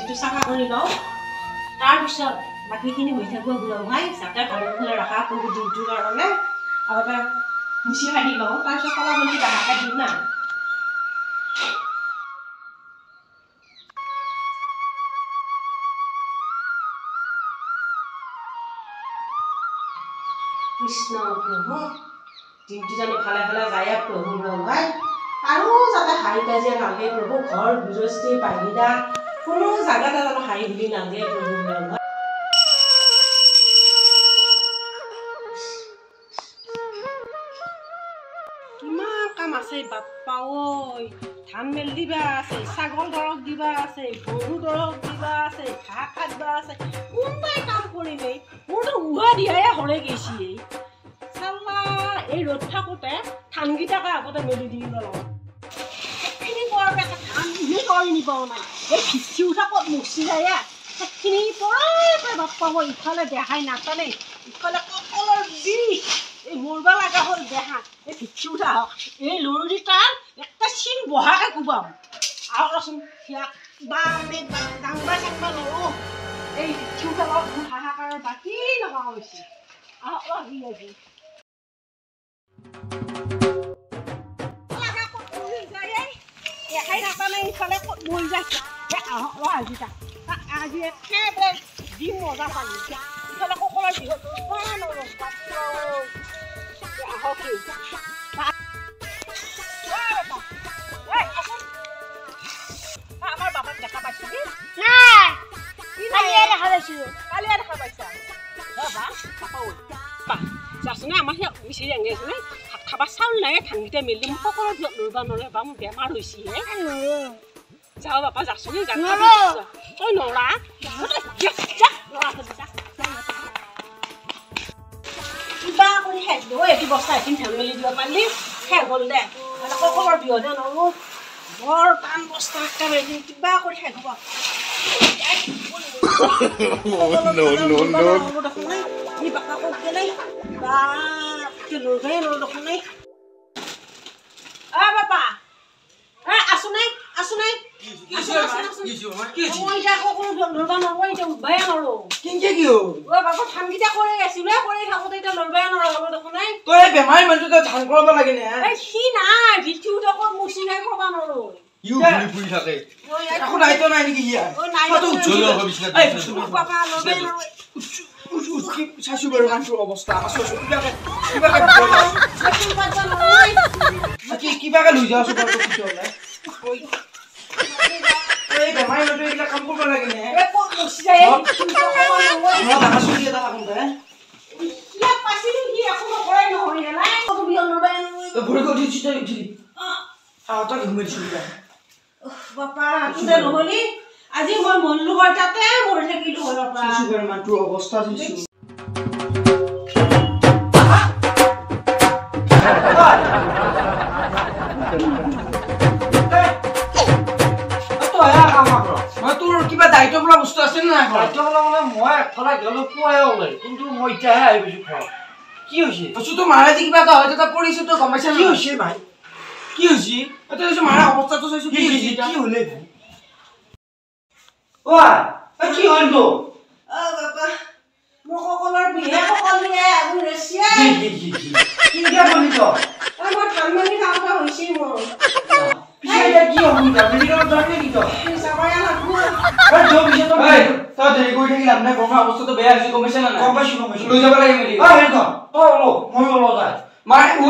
এইটো চাফা কৰি লওঁ তাৰপিছত বাকীখিনি হৈ থাকিব বুঢ়া গোহাঁই যাতে ভালে ভালে ৰখা প্ৰভু দিনটোৰ কাৰণে আৰু এটা মুচি ভাঙি লওঁ তাৰপিছত কলা বন্তি ডাঙৰকৈ দিম না কৃষ্ণ প্ৰভু দিনটো জানো ভালে ভালে যায় প্ৰভু গোহাঁই আৰু যাতে হাঁহি কাজিয়া নালাগে প্ৰভু ঘৰ গৃহস্থী বাহিৰা কোনো জাগাতে জানো হাঁহি বুলি নালাগে প্ৰভু গোহাঁই কিমান কাম আছে বাপ্পা ঐ ধান মেল দিবা আছে ছাগল দৰৱ দিবা আছে গৰু দৰৱ দিবা আছে ঘাঁহ কাটিবা আছে কোনবাই কাম কৰিলে মোৰতো উহা দিয়াই হৰে গৈছে চাল্লা এই ৰ'দ থাকোঁতে ধানকেইটাকে আগতে মেলি দি লওঁ সেইখিনি কৰাৰ পাছত ধান ইনে কৰি নিব নাই এই ভিচি উঠা ক'ত মুচি যায় সেইখিনি পৰাই বাপ্পা মই ইফালে দেখাই নাটানে ইফালে কঁকালৰ বিষ এই মৰবা লগা হ'ল দেহা এই ভিচি উঠা হওক এই লৰি তাৰ একটা চিন বহাকে কোবাম আৰু ৰচোন সিয়াক বা ডাংবা চাংবা লওঁ এই ভিচি উঠা লওক মোৰ হাহাকাৰৰ বাকী নোহোৱা হৈছে আহক আহি আজি দেখাই নাটানে ইফালে ক'ত মৰি যায় আহক আজি তাক আজি একেবাৰে যি মজা পালোঁ ইফালে কঁকালৰ বিহত আহক আমাৰ বাবাক দেখা পাইছিলি কালিয়ে দেখা পাইছা যাচোনে আমাৰ সেই বিচাৰি আনি আছে নে ভাত খাবা চাউল নাই ধানকেইটা মেলি মোক সকলো লৰবা নৰে বা মোৰ বেমাৰ হৈছেহে যাওঁ বাপা যাচোনে তই নৰা কিবা কৰি শেষ দিওঁ এইটো বস্তা এদিন ধান মেলি দিব পাৰিলি শেষ হ'ল দে সকলৰ বিহতে নৰো বৰ টান বস্তা একেবাৰে কিবা কৰি শেষ হ'ব বাপা আছো নাই ধানকেইটা কৰি আছিলো কৰি থাকোতে এতিয়া লৰবাই নৰলো দেখোন নাই তই বেমাৰী মানুহটো ধান কৰাব লাগে নে সি নাই ভিচি উঠা ক'ত মুচি খাই খাব নৰো কিবাকে লৈ যাওঁ বেমাৰী মানুহ এইবিলাক কাম কৰিব লাগে নে বাপা নহলি আজি মই মনলো হয় তাতে মৰি থাকিলো হয় বাপা মানুহৰ অৱস্থা দিছো তোৰ কিবা দায়িত্ব বোলা বস্তু আছে নে নাই দায়িত্ব বোলা মানে মই একফালে গলো পুৱাই ওলাই কিন্তু মই এতিয়াহে আহি পাইছো ঘৰত কি হৈছে বস্তুটো মাৰা যে কিবা এটা হয় তাত পৰিছে তই গম পাইছা কি হৈছে ভাই কি হৈছে তই মাৰা অৱস্থাটো চাইছো কি হৈছে কি হলে ভাই কি হ'ল তো বাবা মোক সকলৰ বিহে সকলোৱে আগু ৰেছিয়া কিনকে বলি তো মই ধান মানি খাওঁতা হৈছে মোৰ পিছে কি হ'ল মেডিকেলত যাবি কি তো চাবায়া লাগব যো পিছে তো তই দেৰি কৰি থাকিলা না গমা অৱস্থাটো বেয়া হৈছে গম পাইছা না গম পাইছো লৈ যাব লাগে মেডিকেল হেৰি ক তই ওলো মই ওলো যায় মাৰ ও